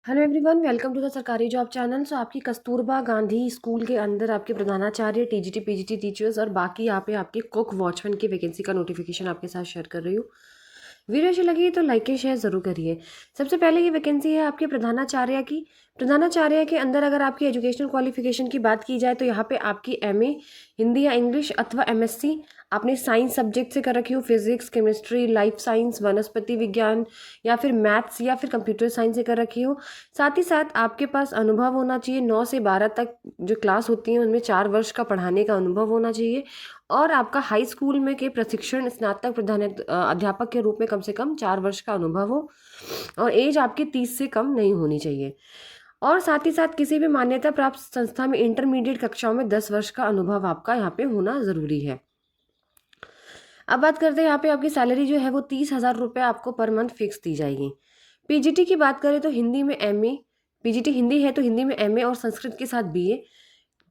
Hello everyone, welcome to the सरकारी job channel. So आपकी Kasturba Gandhi school के अंदर आपके प्रधानाचार्य, टीजीटी पीजीटी टीचर्स और बाकी यहाँ पे आपके कुक वॉचमैन की वैकेंसी का नोटिफिकेशन आपके साथ शेयर कर रही हूँ। वीडियो अच्छी लगी तो लाइक एंड शेयर जरूर करिए। सबसे पहले ये वैकेंसी है आपके प्रधानाचार्य की। प्रधानाचार्य के अंदर अगर आपकी एजुकेशनल क्वालिफिकेशन की बात की जाए तो यहाँ पे आपकी एमए हिंदी या इंग्लिश अथवा एमएससी आपने साइंस सब्जेक्ट से कर रखी हो, फिजिक्स, केमिस्ट्री, लाइफ साइंस, वनस्पति विज्ञान या फिर मैथ्स या फिर कंप्यूटर साइंस से कर रखी हो। साथ ही साथ आपके पास अनुभव होना चाहिए। 9 से 12 तक जो क्लास होती है उनमें 4 वर्ष का पढ़ाने का अनुभव होना चाहिए और आपका हाई स्कूल में के प्रशिक्षण स्नातक अध्यापक के रूप में कम से कम 4 वर्ष का अनुभव हो और एज आपकी 30 से कम नहीं होनी चाहिए। और साथ ही साथ किसी भी मान्यता प्राप्त संस्था में इंटरमीडिएट कक्षाओं में 10 वर्ष का अनुभव आपका यहाँ पे होना ज़रूरी है। अब बात करते हैं यहाँ पे आपकी सैलरी जो है वो 30,000 रुपये आपको पर मंथ फिक्स दी जाएगी। पीजीटी की बात करें तो हिंदी में एमए, पीजीटी हिंदी है तो हिंदी में एमए और संस्कृत के साथ बीए,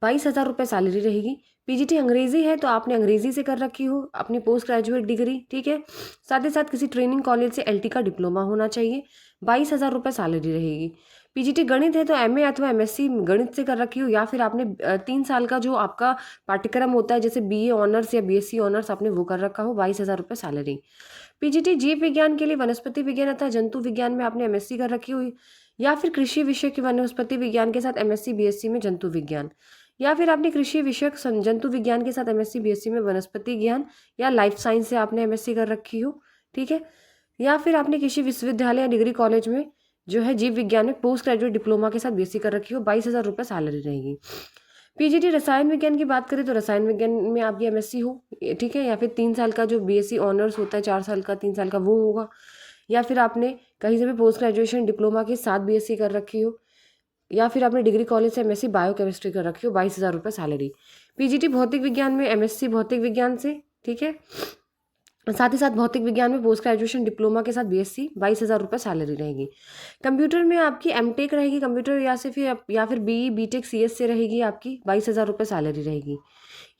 22,000 रुपये सैलरी रहेगी। पीजीटी अंग्रेजी है तो आपने अंग्रेजी से कर रखी हो अपनी पोस्ट ग्रेजुएट डिग्री, ठीक है। साथ ही साथ किसी ट्रेनिंग कॉलेज से एलटी का डिप्लोमा होना चाहिए, 22,000 रुपये सैलरी रहेगी। पीजीटी गणित है तो एमए अथवा एमएससी गणित से कर रखी हो या फिर आपने 3 साल का जो आपका पाठ्यक्रम होता है जैसे बीए ऑनर्स या बीएससी ऑनर्स आपने वो कर रखा हो, 22,000 रुपये सैलरी। पीजीटी जीव विज्ञान के लिए वनस्पति विज्ञान अथवा जंतु विज्ञान में आपने एमएससी कर रखी हुई या फिर कृषि विषय के वनस्पति विज्ञान के साथ एमएससी बीएससी में जंतु विज्ञान, या फिर आपने कृषि विषयक जंतु विज्ञान के साथ एमएससी बीएससी में वनस्पति ज्ञान या लाइफ साइंस से आपने एमएससी कर रखी हो, ठीक है। या फिर आपने किसी विश्वविद्यालय या डिग्री कॉलेज में जो है जीव विज्ञान में पोस्ट ग्रेजुएट डिप्लोमा के साथ बीएससी कर रखी हो, 22,000 रुपये सैलरी रहेगी। पीजीटी रसायन विज्ञान की बात करें तो रसायन विज्ञान में आपकी एमएससी हो, ठीक है, या फिर 3 साल का जो बीएससी ऑनर्स होता है 4 साल का 3 साल का वो होगा, या फिर आपने कहीं से भी पोस्ट ग्रेजुएशन डिप्लोमा के साथ बीएससी कर रखी हो, या फिर आपने डिग्री कॉलेज से एमएससी बायोकेमिस्ट्री कर रखी हो, 22,000 रुपये सैलरी। पीजीटी भौतिक विज्ञान में एमएससी भौतिक विज्ञान से, ठीक है। साथ ही साथ भौतिक विज्ञान में पोस्ट ग्रेजुएशन डिप्लोमा के साथ बीएससी, 22,000 रुपये सैलरी रहेगी। कंप्यूटर में आपकी एमटेक रहेगी कंप्यूटर या फिर बीई बीटेक सीएस से रहेगी आपकी, 22,000 रुपये सैलरी रहेगी।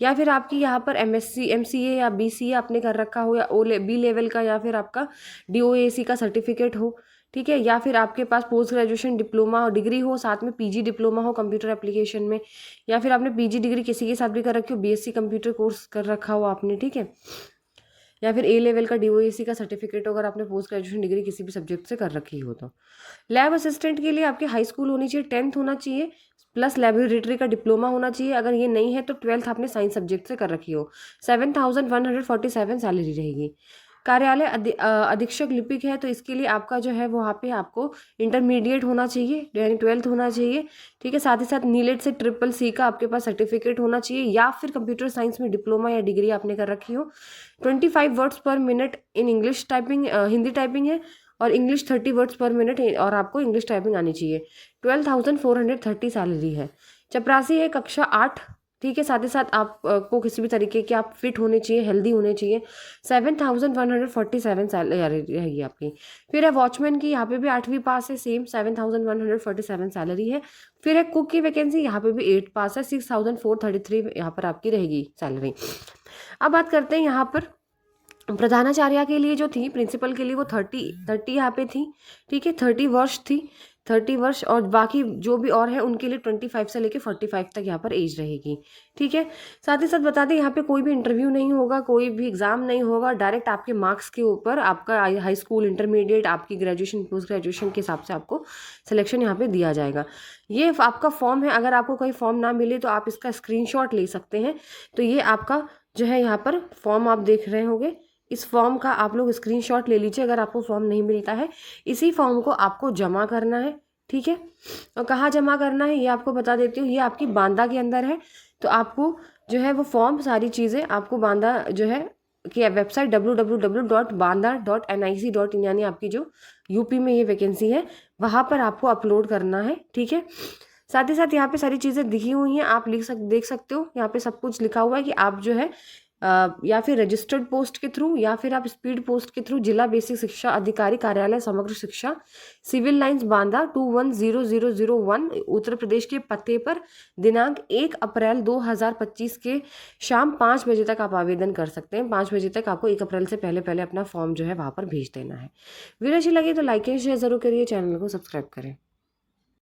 या फिर आपकी यहाँ पर एमएससी एमसीए या बीसीए आपने कर रखा हो या बी लेवल का या फिर आपका डीओएसी का सर्टिफिकेट हो, ठीक है। या फिर आपके पास पोस्ट ग्रेजुएशन डिप्लोमा डिग्री हो, साथ में पीजी डिप्लोमा हो कंप्यूटर एप्लीकेशन में, या फिर आपने पीजी डिग्री किसी के साथ भी कर रखी हो, बीएससी कंप्यूटर कोर्स कर रखा हो आपने, ठीक है। या फिर ए लेवल का डीओएसी का सर्टिफिकेट अगर आपने पोस्ट ग्रेजुएशन डिग्री किसी भी सब्जेक्ट से कर रखी हो तो। लैब असिस्टेंट के लिए आपकी हाई स्कूल होनी चाहिए, 10th होना चाहिए प्लस लेबोरेटरी का डिप्लोमा होना चाहिए। अगर ये नहीं है तो 12th आपने साइंस सब्जेक्ट से कर रखी हो, 7,147 सैलरी रहेगी। कार्यालय अधीक्षक लिपिक है तो इसके लिए आपका जो है वहाँ पे आपको इंटरमीडिएट होना चाहिए यानी 12th होना चाहिए, ठीक है। साथ ही साथ नीलेट से CCC का आपके पास सर्टिफिकेट होना चाहिए या फिर कंप्यूटर साइंस में डिप्लोमा या डिग्री आपने कर रखी हो। 25 वर्ड्स पर minute in English typing, Hindi typing है, और इंग्लिश 30 वर्ड्स पर मिनट और आपको इंग्लिश टाइपिंग आनी चाहिए। 12,430 सैलरी है। चपरासी है कक्षा 8, ठीक है। साथ ही साथ आपको किसी भी तरीके के आप फिट होने चाहिए, हेल्दी होने चाहिए, 7,147 सैलरी रहेगी आपकी। फिर है वॉचमैन की, यहाँ पे भी 8वीं पास है, सेम 7,147 सैलरी है। फिर है कुक की वैकेंसी, यहाँ पे भी 8 पास है, 6,433 यहाँ पर आपकी रहेगी सैलरी। अब बात करते हैं यहाँ पर प्रधानाचार्य के लिए जो थी, प्रिंसिपल के लिए वो 30 यहाँ पे थी, ठीक है। 30 वर्ष थी, 30 वर्ष, और बाकी जो भी और है उनके लिए 25 से लेके 45 तक यहाँ पर एज रहेगी, ठीक है। साथ ही साथ बता दें यहाँ पे कोई भी इंटरव्यू नहीं होगा, कोई भी एग्जाम नहीं होगा, डायरेक्ट आपके मार्क्स के ऊपर आपका हाई स्कूल, इंटरमीडिएट, आपकी ग्रेजुएशन, पोस्ट ग्रेजुएशन के हिसाब से आपको सिलेक्शन यहाँ पे दिया जाएगा। ये आपका फॉर्म है, अगर आपको कोई फॉर्म ना मिले तो आप इसका स्क्रीनशॉट ले सकते हैं। तो ये आपका जो है यहाँ पर फॉर्म आप देख रहे होंगे, इस फॉर्म का आप लोग स्क्रीनशॉट ले लीजिए अगर आपको फॉर्म नहीं मिलता है। इसी फॉर्म को आपको जमा करना है, ठीक है। और कहाँ जमा करना है ये आपको बता देती हूँ, ये आपकी बांदा के अंदर है। तो आपको जो है वो फॉर्म, सारी चीज़ें आपको बांदा जो है कि वेबसाइट www.banda.nic.in यानी आपकी जो यूपी में ये वैकेंसी है वहाँ पर आपको अपलोड करना है, ठीक है। साथ ही साथ यहाँ पे सारी चीज़ें दिखी हुई हैं, आप देख सकते हो, यहाँ पे सब कुछ लिखा हुआ है कि आप जो है या फिर रजिस्टर्ड पोस्ट के थ्रू या फिर आप स्पीड पोस्ट के थ्रू जिला बेसिक शिक्षा अधिकारी कार्यालय समग्र शिक्षा, सिविल लाइंस बांदा 210001 उत्तर प्रदेश के पते पर दिनांक 1 अप्रैल 2025 के शाम 5 बजे तक आप आवेदन कर सकते हैं। 5 बजे तक आपको 1 अप्रैल से पहले अपना फॉर्म जो है वहाँ पर भेज देना है। वीडियो अच्छी लगी तो लाइक एंड शेयर जरूर करिए, चैनल को सब्सक्राइब करें।